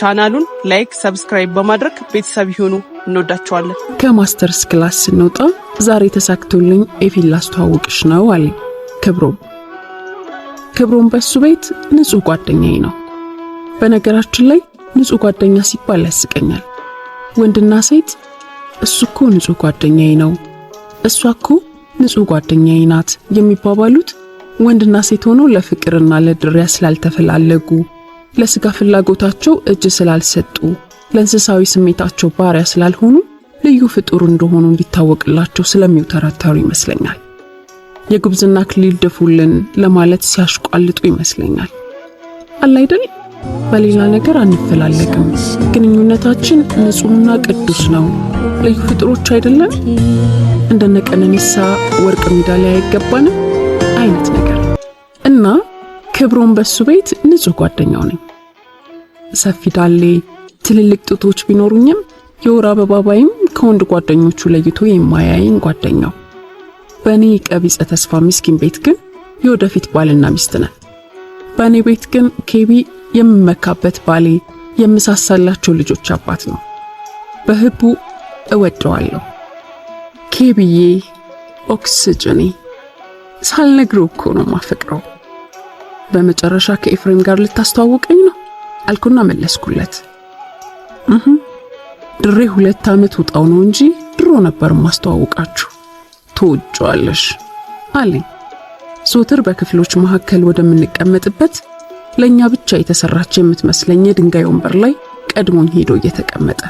ቻናሉን ላይክ፣ ሰብስክራይብ በማድረግ ቤተሰብ ይሁኑ። እንወዳችኋለን። ከማስተርስ ክላስ ስንወጣ ዛሬ ተሳክቶልኝ ኤፊን ላስተዋውቅሽ ነው አለ ክብሮም በሱ ቤት ንጹህ ጓደኛዬ ነው። በነገራችን ላይ ንጹህ ጓደኛ ሲባል ያስቀኛል። ወንድና ሴት እሱኮ ንጹህ ጓደኛዬ ነው፣ እሷኮ ንጹህ ጓደኛዬ ናት የሚባባሉት ወንድና ሴት ሆኖ ለፍቅርና ለድሪያ ስላልተፈላለጉ፣ ለስጋ ፍላጎታቸው እጅ ስላልሰጡ፣ ለእንስሳዊ ስሜታቸው ባሪያ ስላልሆኑ ልዩ ፍጡር እንደሆኑ እንዲታወቅላቸው ስለሚውተረተሩ ይመስለኛል። የጉብዝና ክሊል ደፉልን ለማለት ሲያሽቋልጡ ይመስለኛል። አላይደል በሌላ ነገር አንፈላለግም፣ ግንኙነታችን ንጹህና ቅዱስ ነው፣ ልዩ ፍጡሮች አይደለም፣ እንደነ ቀነኒሳ ወርቅ ሜዳሊያ አይገባንም አይነት ነገር እና ክብሮም በሱ ቤት ንጹህ ጓደኛው ነኝ። ሰፊ ዳሌ ትልልቅ ጡቶች ቢኖሩኝም የወር አበባ ባይም ከወንድ ጓደኞቹ ለይቶ የማያየኝ ጓደኛው። በእኔ ቀቢጸ ተስፋ ምስኪን ቤት ግን የወደፊት ባልና ሚስት ነን። በእኔ ቤት ግን ኬቢ የምመካበት ባሌ፣ የምሳሳላቸው ልጆች አባት ነው። በህቡ እወደዋለሁ። ኬቢዬ ኦክስጅኔ ሳልነግረው እኮ ነው ማፈቅረው። በመጨረሻ ከኤፍሬም ጋር ልታስተዋውቀኝ ነው አልኩና መለስኩለት። ድሬ 2 ዓመት ውጣው ነው እንጂ ድሮ ነበር ማስተዋውቃችሁ፣ ትወጪዋለሽ አለኝ። ሶትር በክፍሎች መካከል ወደምንቀመጥበት ለኛ ብቻ የተሰራች የምትመስለኝ የድንጋይ ወንበር ላይ ቀድሞኝ ሄዶ እየተቀመጠ።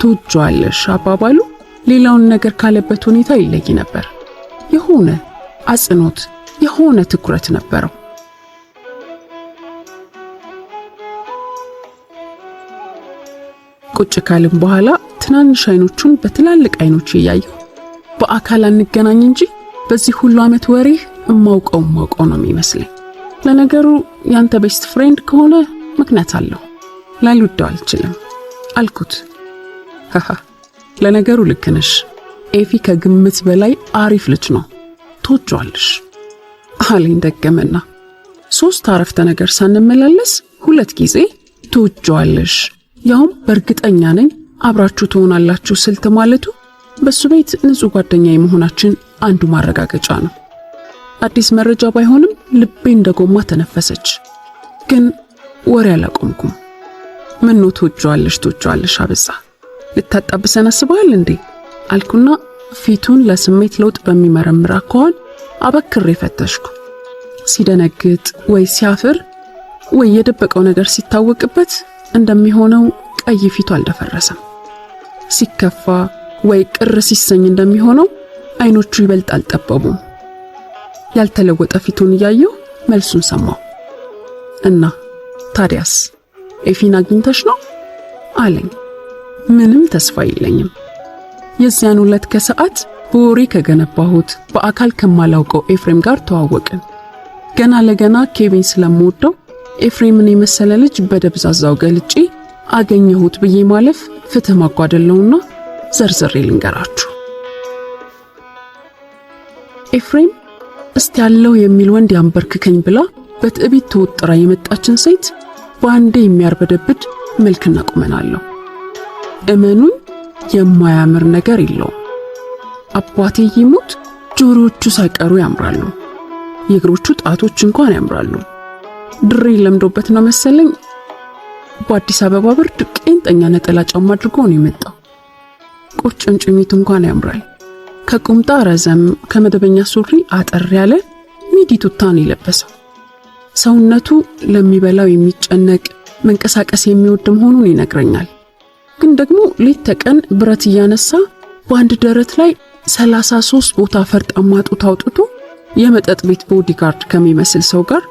ትወጪዋለሽ አባባሉ ሌላውን ነገር ካለበት ሁኔታ ይለይ ነበር። የሆነ አጽኖት፣ የሆነ ትኩረት ነበረው። ቁጭ ካልን በኋላ ትናንሽ አይኖቹን በትላልቅ አይኖቹ እያየሁ በአካል አንገናኝ እንጂ በዚህ ሁሉ ዓመት ወሬ እማውቀው ነው የሚመስለኝ። ለነገሩ ያንተ ቤስት ፍሬንድ ከሆነ ምክንያት አለው፣ ላልወደው አልችልም አልኩት። ለነገሩ ልክ ነሽ፣ ኤፊ ከግምት በላይ አሪፍ ልጅ ነው፣ ትወጪዋለሽ አለኝ ደገመና 3 አረፍተ ነገር ሳንመላለስ 2 ጊዜ ትወጪዋለሽ፣ ያውም በእርግጠኛ ነኝ አብራችሁ ትሆናላችሁ ስልት ማለቱ በሱ ቤት ንጹህ ጓደኛዬ መሆናችን አንዱ ማረጋገጫ ነው። አዲስ መረጃ ባይሆንም ልቤ እንደጎማ ተነፈሰች። ግን ወሬ አላቆምኩም። ምን ነው ትወጪዋለሽ አበዛ፣ ልታጣብሰን አስበሃል እንዴ አልኩና ፊቱን ለስሜት ለውጥ በሚመረምር አኳኋን አበክሬ ፈተሽኩ። ሲደነግጥ ወይ ሲያፍር ወይ የደበቀው ነገር ሲታወቅበት እንደሚሆነው ቀይ ፊቱ አልደፈረሰም። ሲከፋ ወይ ቅር ሲሰኝ እንደሚሆነው አይኖቹ ይበልጥ አልጠበቡም። ያልተለወጠ ፊቱን እያየሁ መልሱን ሰማሁ። እና ታዲያስ ኤፊን አግኝተሽ ነው አለኝ። ምንም ተስፋ የለኝም። የዚያን ዕለት ከሰዓት በወሬ ከገነባሁት በአካል ከማላውቀው ኤፍሬም ጋር ተዋወቅን። ገና ለገና ኬቢን ስለምወደው ኤፍሬምን የመሰለ ልጅ በደብዛዛው ገልጬ አገኘሁት ብዬ ማለፍ ፍትህ ማጓደል ነውና ዘርዝሬ ልንገራችሁ። ኤፍሬም እስቲ ያለው የሚል ወንድ ያንበርክከኝ ብላ በትዕቢት ተወጥራ የመጣችን ሴት በአንዴ የሚያርበደብድ መልክና ቁመና አለው። እመኑኝ የማያምር ነገር የለውም። አባቴ ይሙት ጆሮቹ ሳይቀሩ ያምራሉ፣ የእግሮቹ ጣቶች እንኳን ያምራሉ። ድሬ ለምዶበት ነው መሰለኝ በአዲስ አበባ ብርድ ቄንጠኛ ነጠላ ጫማ አድርጎ ነው የመጣው። ቁርጭምጭሚቱ እንኳን ያምራል። ከቁምጣ ረዘም ከመደበኛ ሱሪ አጠር ያለ ሚዲ ቱታን የለበሰው። ሰውነቱ ለሚበላው የሚጨነቅ መንቀሳቀስ የሚወድ መሆኑን ይነግረኛል። ግን ደግሞ ሌት ተቀን ብረት እያነሳ በአንድ ደረት ላይ 33 ቦታ ፈርጣማ ጡት አውጥቶ የመጠጥ ቤት ቦዲጋርድ ከሚመስል ሰው ጋር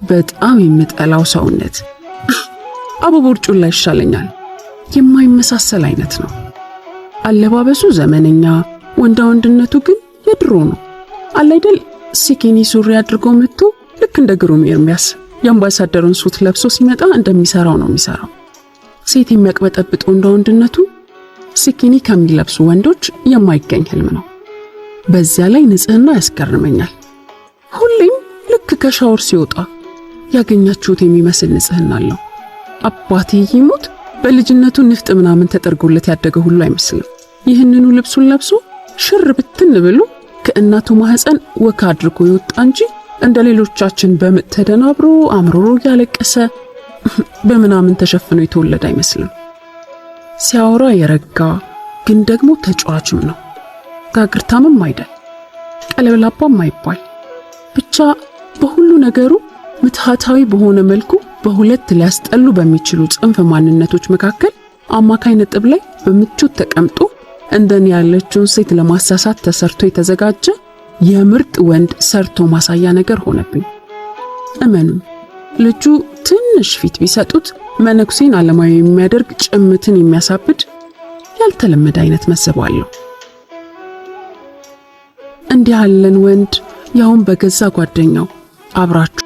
በጣም የምጠላው ሰውነት አበቦርጩን ላይ ይሻለኛል። የማይመሳሰል አይነት ነው። አለባበሱ ዘመነኛ፣ ወንዳወንድነቱ ግን የድሮ ነው። አላይደል ሲኪኒ ሱሪ አድርጎ መጥቶ ልክ እንደ ግሩም ኤርሚያስ የአምባሳደሩን ሱት ለብሶ ሲመጣ እንደሚሰራው ነው የሚሰራው። ሴት የሚያቅበጠብጥ ወንዳወንድነቱ ሲኪኒ ከሚለብሱ ወንዶች የማይገኝ ህልም ነው። በዚያ ላይ ንጽህና ያስገርመኛል። ሁሌም ልክ ከሻወር ሲወጣ ያገኛችሁት የሚመስል ንጽህና አለው። አባቴ ይሞት በልጅነቱ ንፍጥ ምናምን ተጠርጎለት ያደገ ሁሉ አይመስልም። ይህንኑ ልብሱን ለብሶ ሽር ብትን ብሎ ከእናቱ ማህፀን ወካ አድርጎ ይወጣ እንጂ እንደ ሌሎቻችን በምጥ ተደናብሮ አምሮሮ ያለቀሰ በምናምን ተሸፍኖ የተወለደ አይመስልም። ሲያወራ የረጋ ግን ደግሞ ተጫዋችም ነው። ጋግርታምም አይደል፣ ቀለብላባም አይባል። ብቻ በሁሉ ነገሩ ምትሃታዊ በሆነ መልኩ በሁለት ሊያስጠሉ በሚችሉ ጽንፍ ማንነቶች መካከል አማካይ ነጥብ ላይ በምቾት ተቀምጦ እንደኔ ያለችውን ሴት ለማሳሳት ተሰርቶ የተዘጋጀ የምርጥ ወንድ ሰርቶ ማሳያ ነገር ሆነብኝ። እመኑ፣ ልጁ ትንሽ ፊት ቢሰጡት መነኩሴን ዓለማዊ የሚያደርግ ጭምትን የሚያሳብድ ያልተለመደ አይነት መስህብ አለው። እንዲህ ያለን ወንድ ያውን በገዛ ጓደኛው አብራችሁ